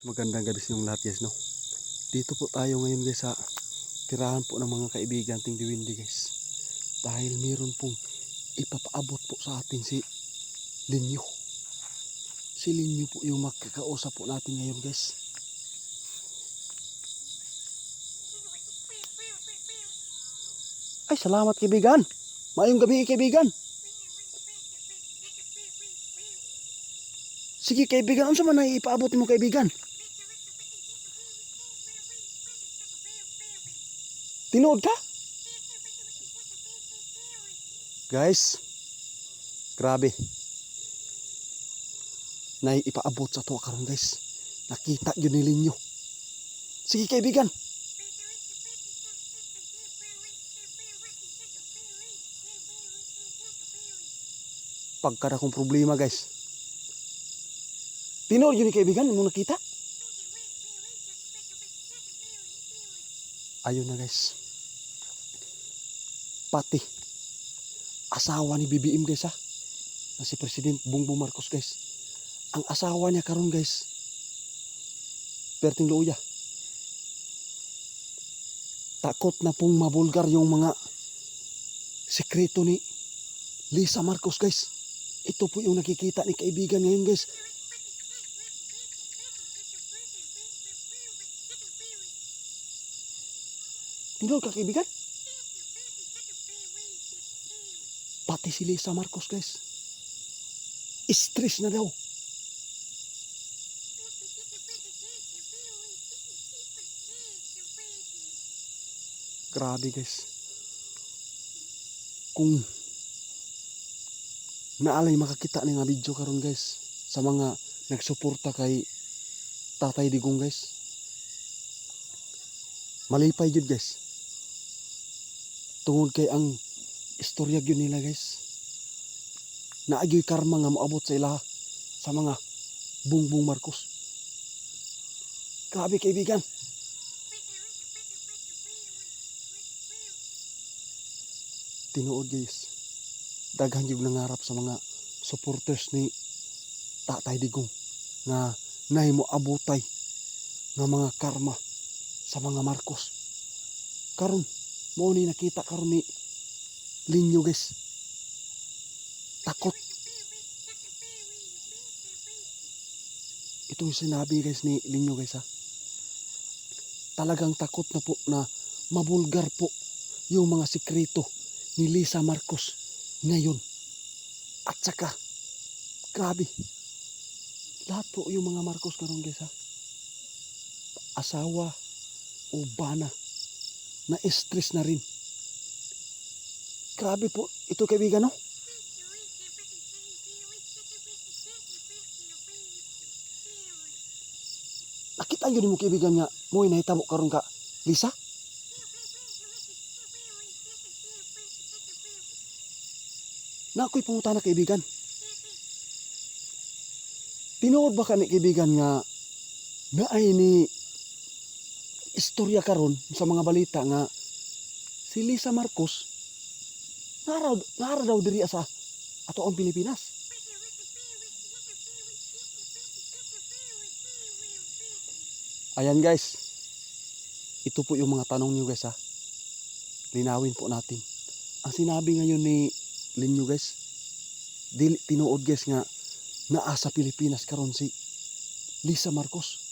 Magandang gabi sa inyong lahat guys, no? Dito po tayo ngayon guys sa tirahan po ng mga kaibigan ting Diwindi guys. Dahil meron pong ipapaabot po sa atin si Linyo. Si Linyo po yung makakausap po natin ngayon guys. Ay, salamat kaibigan! Mayong gabi kaibigan! Sige kaibigan, ano sa man ay ipaabot mo kaibigan? Tinood ka? Guys, grabe. Nay ipaabot sa tuwa karon guys. Nakita yun ni Linyo. Sige kaibigan. Pagkada kong problema guys. Tinood yun ni kaibigan, mo nakita? Ayun na guys. Pati asawa ni BBM guys ha. Na si President Bongbong Marcos guys. Ang asawa niya karon guys. Perting luya. Takot na pong mabulgar yung mga sekreto ni Lisa Marcos guys. Ito po yung nakikita ni kaibigan ngayon guys. Tinood ka kaibigan? Pati si Lisa Marcos guys. Stress na daw. Grabe guys. Kung naalay makakita ni nga video karon guys sa mga nagsuporta kay Tatay Digong guys. Malipay jud guys. Tungod kay ang istorya gyud nila guys. Naagyoy karma nga moabot sa ila sa mga Bongbong Marcos. Grabe kaibigan. Tinuod guys. Daghan yung nangarap sa mga supporters ni Tatay Digong nga nahimo abutay nga mga karma sa mga Marcos. Karon mo ni nakita karon ni Linyo guys. Takot. Itong sinabi guys ni Linyo guys ha. Talagang takot na po na mabulgar po yung mga sikreto ni Lisa Marcos ngayon. At saka, grabe. Lahat po yung mga Marcos karon guys ha. Asawa o bana na stress na rin. Grabe po. Ito kaibigan no. Nakita yun mo kaibigan nga mo nahitabo karon ka Lisa? Na ako'y pumunta na kaibigan. Tinuod ba ka ni kaibigan nga naay ni istorya karon sa mga balita nga si Lisa Marcos nara daw diri sa ato ang Pilipinas. Ayan guys. Ito po yung mga tanong niyo guys ha. Linawin po natin. Ang sinabi ngayon ni Linyo guys, dili tinuod guys nga naa sa Pilipinas karon si Lisa Marcos.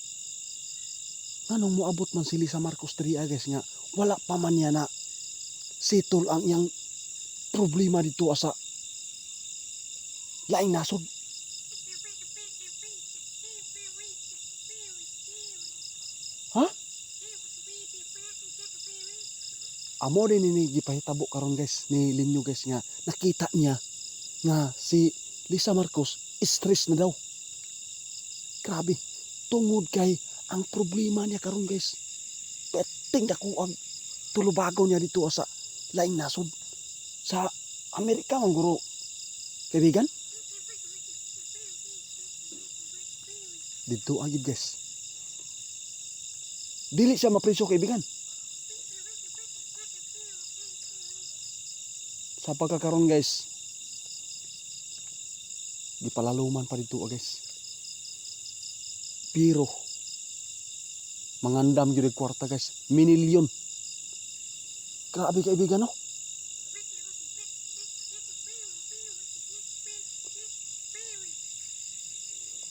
Anong moabot man si Lisa Marcos diri guys nga wala pa man niya na settle ang iyang problema dito sa laing nasod. Ha? Amo din ni gipahitabo karon guys ni Linyo guys nga nakita niya nga si Lisa Marcos stress na daw. Grabe. Tungod kay ang problema niya karon guys. Peting dako ang tulubago niya dito sa laing nasod. Sa Amerika ang guro. Kaibigan? Dito agad guys. Dili siya mapriso kaibigan. Sa pagkakaroon guys, di palaluman pa dito guys. Pero Mangandam gyud og kwarta guys. Minilyon. Grabe kaibigan no.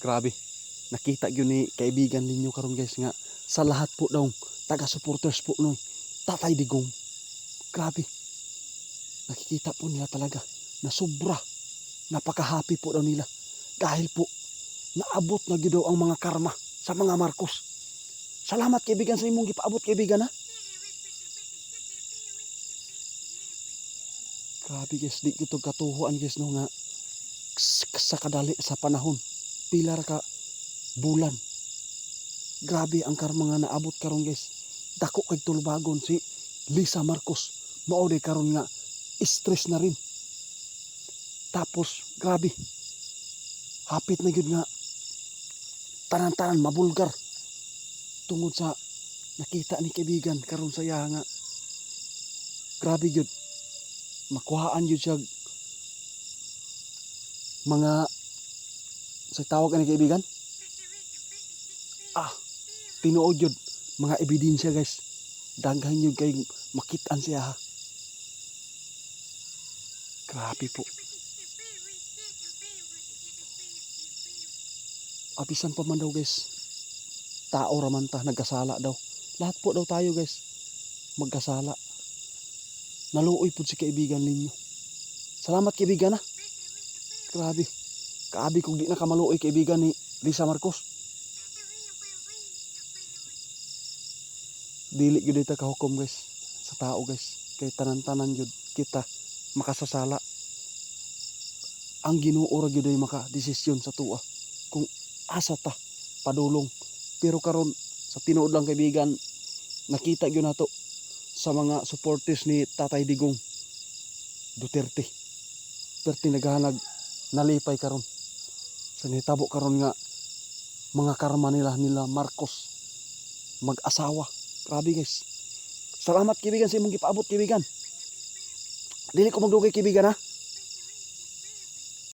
Grabe. Nakita gyud ni kaibigan ninyo karon guys nga sa lahat po daw taga-supporters po no Tatay Digong. Grabe. Nakikita po nila talaga na sobra. Napaka-happy po daw nila. Dahil po naabot na gyud daw ang mga karma sa mga Marcos. Salamat kaibigan sa imong gipaabot kaibigan ha. Grabe guys, di gito katuhuan guys no nga sa kadali sa panahon. Pilar ka bulan. Grabe ang karma nga naabot karon guys. Dako kay tulubagon si Lisa Marcos. Mao day karon nga stress na rin. Tapos grabe. Hapit na gyud nga tanan-tanan mabulgar. Tungod sa nakita ni kaibigan karon sa iya nga grabe gyud. Makuhaan gyud siya mga sa tawag ani kaibigan. Tinuod yun mga ebidensya guys. Daghan yun kay makitaan siya ha. Grabe po. Abisan pa man daw guys. Tao raman ta nagkasala daw. Lahat po daw tayo guys magkasala. Naluoy po si kaibigan ninyo. Salamat kaibigan ha. Grabe. Kaabi kung di na kamaluoy kaibigan ni Lisa Marcos. Dili gyud ita kahukom guys sa tao guys. Kay tanan-tanan gyud kita makasasala. Ang Ginoo ra gyud ay maka-desisyon sa tuwa kung asa ta padulong. Pero karon sa tinuod lang kaibigan nakita gyud nato sa mga supporters ni Tatay Digong Duterte. Perti naghanag nalipay karon. Sa nitabo karon nga mga karma nila Marcos mag-asawa. Grabe guys. Salamat kaibigan sa imong gipaabot kaibigan. Dili ko magdugay kaibigan ha.